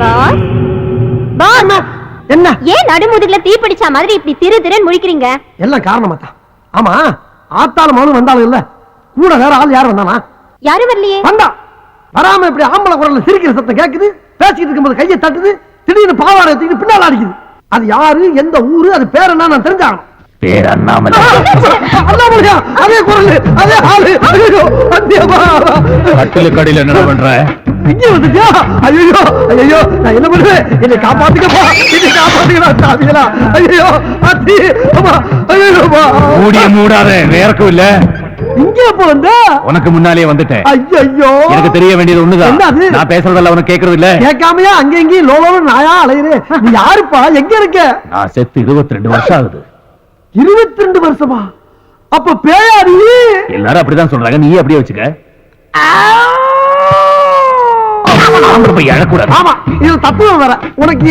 Pass pass என்ன ஏன் நடுமுதுகுல தீ பிடிச்ச மாதிரி இப்படி திரு திருன்னு முழிக்கிறீங்க? எல்லாம் காரணமா தான். ஆமா, ஆத்தாலும் மகனும் வந்தாலும் இல்ல, கூட வேற ஆள் யார் வந்தானா? யாரும் வரலையே. வந்தா வராம இப்படி ஆம்பளை குரல்ல சிரிக்கிற சத்தம் கேக்குது, பேசிக்கிட்டு இருக்கும்போது கையை தட்டுது, திடீர்னு பாவாடை எடுத்துக்கிட்டு பின்னால அடிக்குது. அது யாரு, எந்த ஊரு, அது பேர் என்ன நான் தெரிஞ்சாகணும். பேர் அண்ணாமலை. அண்ணாமலையா? அதே குரல், அதே ஆளு. ஐயோ, அத்தியமா கட்டிலுக்கு அடியில் என்ன பண்ற? இங்க வந்துட்டியா? ஐயோ ஐயோ, நான் என்ன பண்ணுவேன்? என்னை காப்பாத்துக்கப்பா, என்னை காப்பாத்துக்கடா சாமிகளா. ஐயோ அத்தி, அம்மா, ஐயோப்பா. மூடிய மூடாத, வேறக்கும் இல்ல. இங்க எப்ப வந்த? உனக்கு முன்னாலே வந்துட்டேன். ஐயோ, எனக்கு தெரிய வேண்டியது ஒண்ணுதான். என்னது? நான் பேசுறதெல்லாம் உனக்கு கேக்குறது இல்ல. கேட்காமையா அங்க எங்கேயும் லோலோன்னு நாயா அலையுறே? நீ யாருப்பா, எங்க இருக்க? நான் செத்து 22 வருஷம் ஆகுது. 22 வருஷமா? அப்ப பேயாடி. எல்லாரும் அப்படிதான் சொல்றாங்க, நீ அப்படியே வச்சுக்க. ஆமா, இது தத்துவம் வேற. உனக்கு